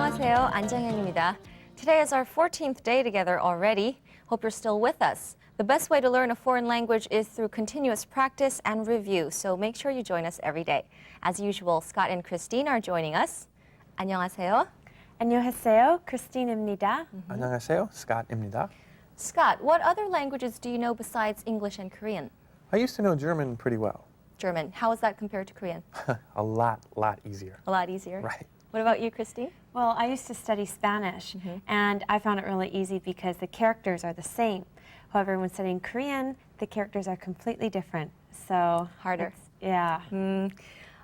안녕하세요. 안정현입니다. Today is our 14th day together already. Hope you're still with us. The best way to learn a foreign language is through continuous practice and review, so make sure you join us every day. As usual, Scott and Christine are joining us. 안녕하세요. 안녕하세요. Christine입니다. 안녕하세요. Scott입니다. Scott, what other languages do you know besides English and Korean? I used to know German pretty well. German. How is that compared to Korean? A lot easier. A lot easier. Right. What about you, Christine? Well, I used to study Spanish, and I found it really easy because the characters are the same. However, when studying Korean, the characters are completely different. So Harder. Yeah.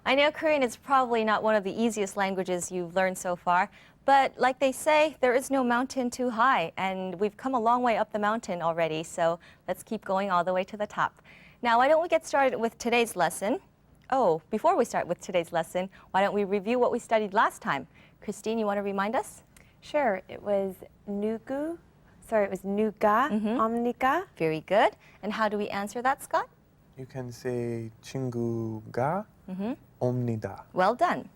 I know Korean is probably not one of the easiest languages you've learned so far, but like they say, there is no mountain too high, and we've come a long way up the mountain already, so let's keep going all the way to the top. Now, why don't we get started with today's lesson? Oh, before we start with today's lesson, why don't we review what we studied last time? Christine, you want to remind us? Sure. It was nuga, omnika. Very good. And how do we answer that, Scott? You can say 친구가 옵니다. Well done.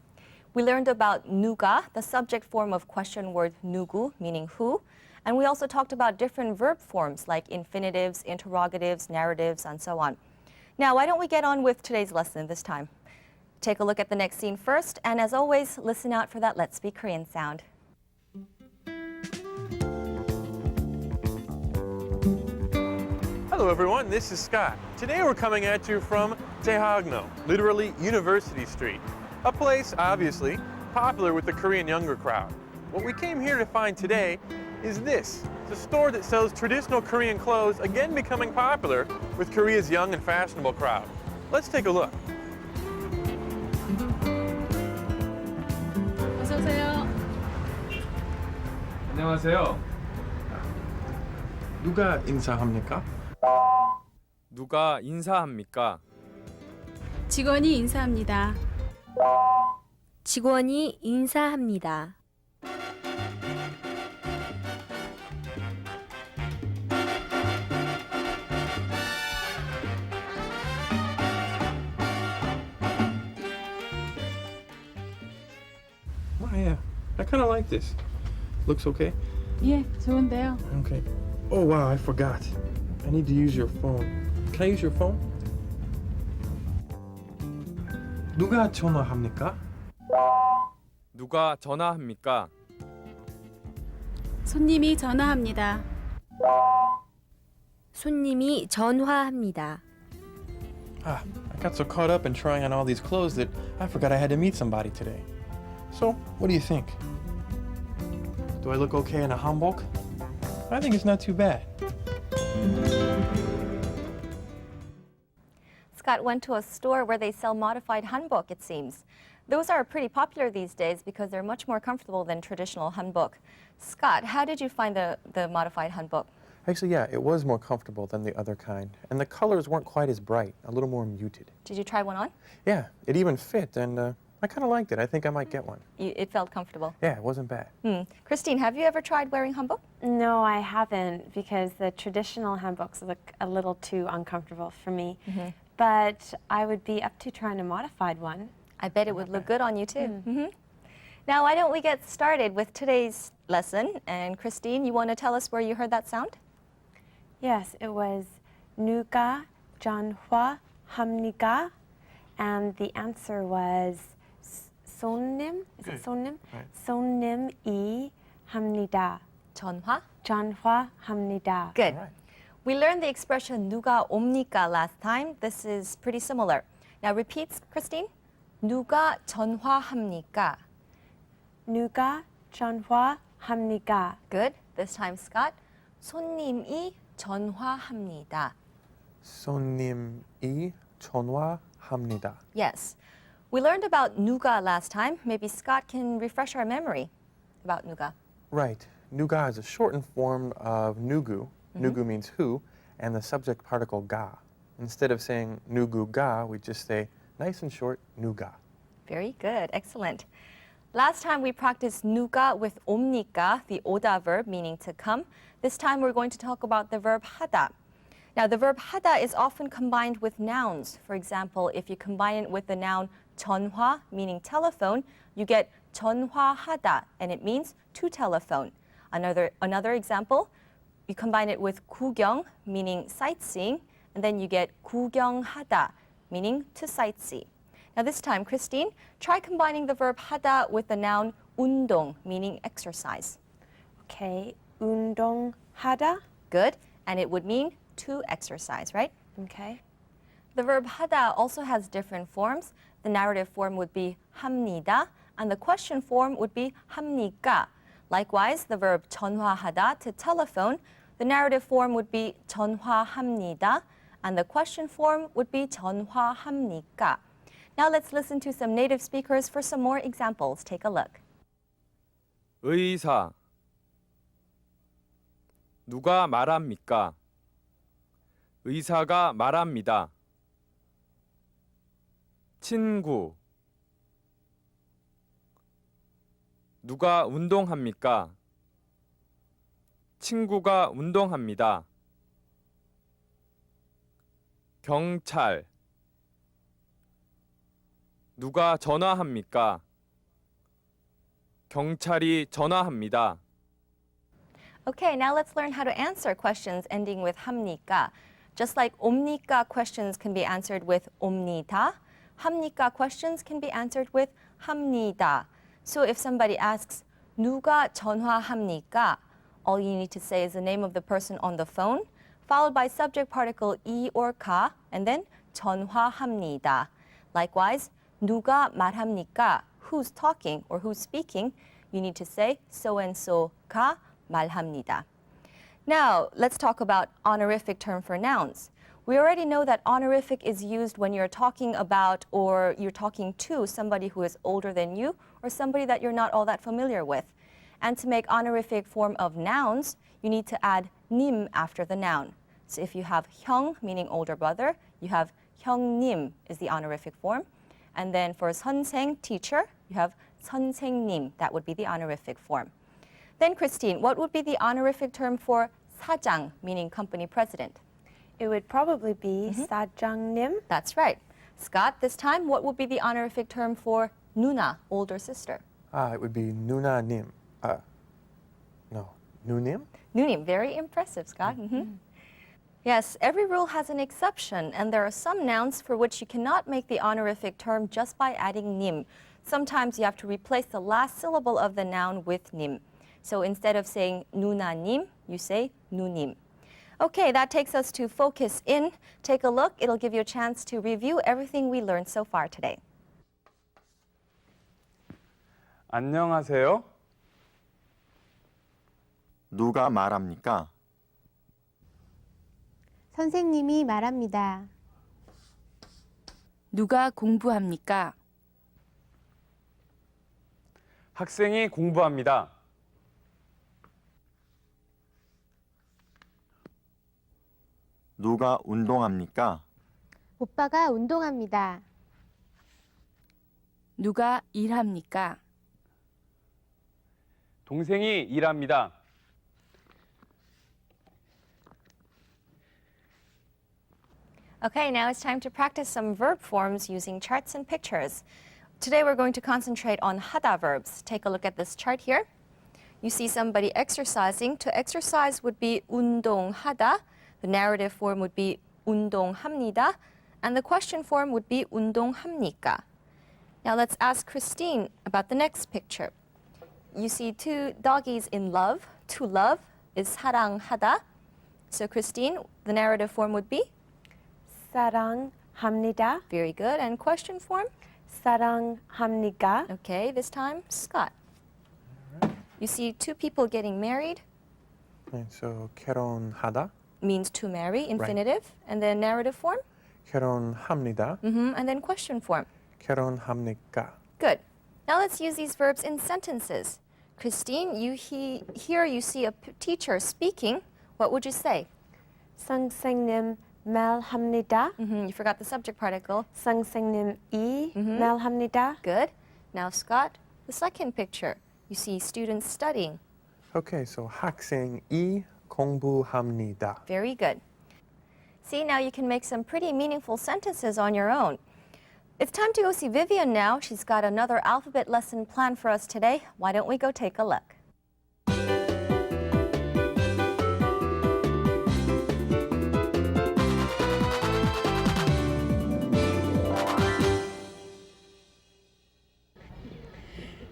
We learned about 누가, the subject form of question word 누구, meaning who. And we also talked about different verb forms like infinitives, interrogatives, narratives, and so on. Now, why don't we get on with today's lesson this time? Take a look at the next scene first, and as always, listen out for that Let's Speak Korean sound. Hello everyone, this is Scott. Today we're coming at you from Daehagno, literally University Street. A place, obviously, popular with the Korean younger crowd. What we came here to find today is this. It's a store that sells traditional Korean clothes, again becoming popular with Korea's young and fashionable crowd. Let's take a look. 어서 오세요. 안녕하세요. 누가 인사합니까? 누가 인사합니까? 직원이 인사합니다. 직원이 인사합니다. Oh yeah, I kind of like this. Looks okay? 예, 좋은데요. Okay. Oh wow, I forgot. I need to use your phone. Can I use your phone? 누가 전화합니까? 누가 전화합니까? 손님이 전화합니다. 손님이 전화합니다. I got so caught up in trying on all these clothes that I forgot I had to meet somebody today. So, what do you think? Do I look okay in a hanbok? I think it's not too bad. Scott went to a store where they sell modified hanbok, it seems. Those are pretty popular these days because they're much more comfortable than traditional hanbok. Scott, how did you find the modified hanbok? Actually, yeah, it was more comfortable than the other kind. And the colors weren't quite as bright, a little more muted. Did you try one on? Yeah, it even fit, and I kind of liked it. I think I might get one. It felt comfortable. Yeah, it wasn't bad. Christine, have you ever tried wearing hanbok? No, I haven't because the traditional hanboks look a little too uncomfortable for me. But I would be up to trying a modified one. I bet it would look good on you too. Now, why don't we get started with today's lesson? And Christine, you want to tell us where you heard that sound? Yes, it was 누가 전화합니까? And the answer was 손님. Is it 손님? Right. 손님이 합니다. 전화? 전화합니다. Good. All right. We learned the expression 누가 옵니까 last time. This is pretty similar. Now repeat, Christine. 누가 전화합니까? 누가 전화합니까? Good. This time, Scott. 손님이 전화합니다. 손님이 전화합니다. Yes. We learned about 누가 last time. Maybe Scott can refresh our memory about 누가. Right. 누가 is a shortened form of 누구. 누구 means who, and the subject particle ga. Instead of saying 누구가, we just say, nice and short, 누가. Very good. Excellent. Last time we practiced 누가 with 옵니까, the 오다 verb meaning to come. This time we're going to talk about the verb 하다. Now the verb 하다 is often combined with nouns. For example, if you combine it with the noun 전화, meaning telephone, you get 전화하다, and it means to telephone. Another example, you combine it with 구경, meaning sightseeing, and then you get 구경하다, meaning to sightsee. Now this time, Christine, try combining the verb 하다 with the noun 운동, meaning exercise. Okay, 운동하다. Good, and it would mean to exercise, right? Okay. The verb 하다 also has different forms. The narrative form would be 합니다, and the question form would be 합니까. Likewise, the verb 전화하다, to telephone, the narrative form would be 전화합니다, and the question form would be 전화합니까. Now let's listen to some native speakers for some more examples. Take a look. 의사. 누가 말합니까? 의사가 말합니다. 친구. 누가 운동합니까? 친구가 운동합니다. 경찰. 누가 전화합니까? 경찰이 전화합니다. Okay, now let's learn how to answer questions ending with 합니까. Just like 옵니까 questions can be answered with 옵니다, 합니까 questions can be answered with 합니다. So if somebody asks, 누가 전화합니까? All you need to say is the name of the person on the phone, followed by subject particle 이 or 가, and then 전화합니다. Likewise, 누가 말합니까? Who's talking or who's speaking? You need to say so-and-so가 말합니다. Now, let's talk about honorific term for nouns. We already know that honorific is used when you're talking about or you're talking to somebody who is older than you or somebody that you're not all that familiar with. And to make honorific form of nouns, you need to add 님 after the noun. So if you have 형, meaning older brother, you have 형님 is the honorific form. And then for 선생, teacher, you have 선생님. That would be the honorific form. Then Christine, what would be the honorific term for 사장, meaning company president? It would probably be 사장님. That's right. Scott, this time, what would be the honorific term for 누나, older sister? It would be 누나님. No, 누님? 누님, very impressive, Scott. Yes, every rule has an exception, and there are some nouns for which you cannot make the honorific term just by adding 님. Sometimes you have to replace the last syllable of the noun with 님. So instead of saying 누나님, you say 누님. Okay, that takes us to focus in. Take a look. It'll give you a chance to review everything we learned so far today. 안녕하세요. 누가 말합니까? 선생님이 말합니다. 누가 공부합니까? 학생이 공부합니다. 누가 운동합니까? 오빠가 운동합니다. 누가 일합니까? 동생이 일합니다. Okay, now it's time to practice some verb forms using charts and pictures. Today we're going to concentrate on 하다 verbs. Take a look at this chart here. You see somebody exercising. To exercise would be 운동하다. The narrative form would be 운동합니다. And the question form would be 운동합니까? Now let's ask Christine about the next picture. You see two doggies in love. To love is 사랑하다. So Christine, the narrative form would be? 사랑합니다. Very good. And question form? 사랑합니까? Okay, this time, Scott. You see two people getting married, And so 결혼하다, means to marry, infinitive. And then narrative form? 결혼합니다, And then question form. 결혼합니까? Good. Now let's use these verbs in sentences. Christine, here you see a teacher speaking. What would you say? 선생님 말합니다. You forgot the subject particle. 선생님이 말합니다. Good. Now, Scott, the second picture. You see students studying. Okay, so 학생이 공부합니다. Very good. See, now you can make some pretty meaningful sentences on your own. It's time to go see Vivian now. She's got another alphabet lesson planned for us today. Why don't we go take a look?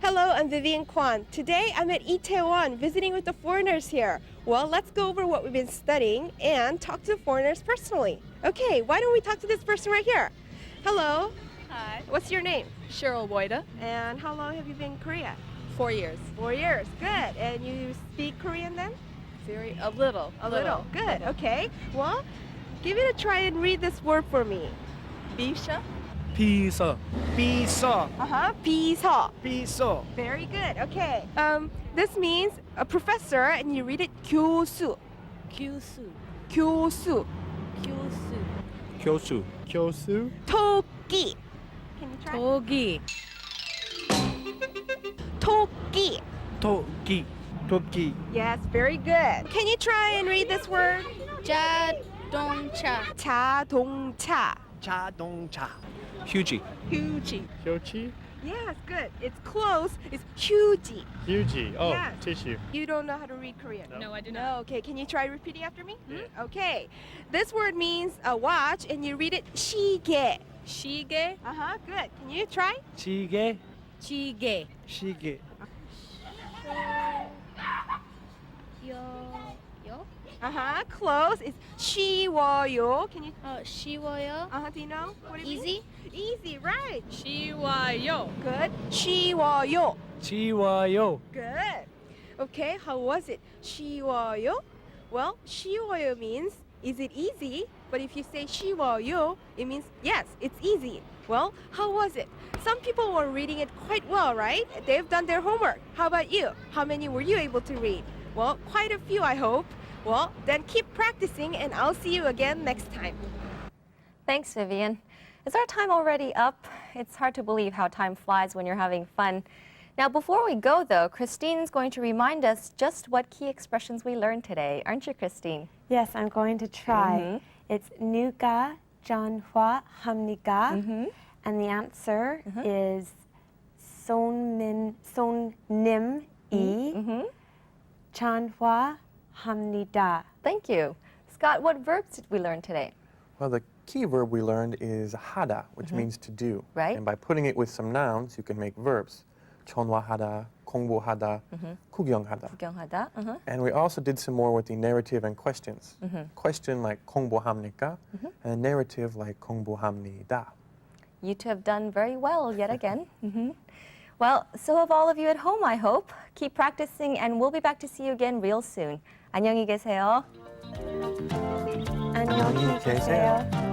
Hello, I'm Vivian Kwan. Today I'm at Itaewon visiting with the foreigners here. Well, let's go over what we've been studying and talk to the foreigners personally. Okay, why don't we talk to this person right here? Hello. Hi. What's your name? Cheryl Boyda. And how long have you been in Korea? 4 years. 4 years. Good. And you speak Korean then? A little. A little. Good. Okay. Well, give it a try and read this word for me. Bisha. 비서 비서 비서. 비서 Very good. Okay. This means a professor, and you read it 교수. 교수. 교수. 교수. 교수 교수 토끼. Can you try? 도기. 토끼. 토끼 토끼 Yes, very good. Can you try and read this word? 자동차. 자동차. 자동차 휴지 휴지. 휴지 Yes, good. It's close. It's 휴지. 휴지 Yes. tissue You don't know how to read Korean? No, I do No. not. Okay, can you try repeating after me? Yeah. Okay. This word means a watch, and you read it 시계. 시계. Good. Can you try? 시계 시계. 시계 Close. It's 쉬워요. Can you? 쉬워요. Do you know? What it Easy? means? Easy, right. 쉬워요. Good. 쉬워요. 지워요 Good. Okay, how was it? 쉬워요? Well, 쉬워요 means is it easy? But if you say 쉬워요, it means yes, it's easy. Well, how was it? Some people were reading it quite well, right? They've done their homework. How about you? How many were you able to read? Well, quite a few, I hope. Well, then keep practicing, and I'll see you again next time. Thanks, Vivian. Is our time already up? It's hard to believe how time flies when you're having fun. Now, before we go, though, Christine's going to remind us just what key expressions we learned today. Aren't you, Christine? Yes, I'm going to try. It's 누가 전화합니까? And the answer is 손님이 전화합니다. Thank you. Scott, what verbs did we learn today? Well, the key verb we learned is 하다, which means to do. Right. And by putting it with some nouns, you can make verbs. 전화하다, 공부하다, 구경하다. 구경하다. And we also did some more with the narrative and questions. Question like 공부합니까? And a narrative like 공부합니다. You two have done very well yet again. Well, so have all of you at home, I hope. Keep practicing, and we'll be back to see you again real soon. 안녕히 계세요. 안녕히 계세요.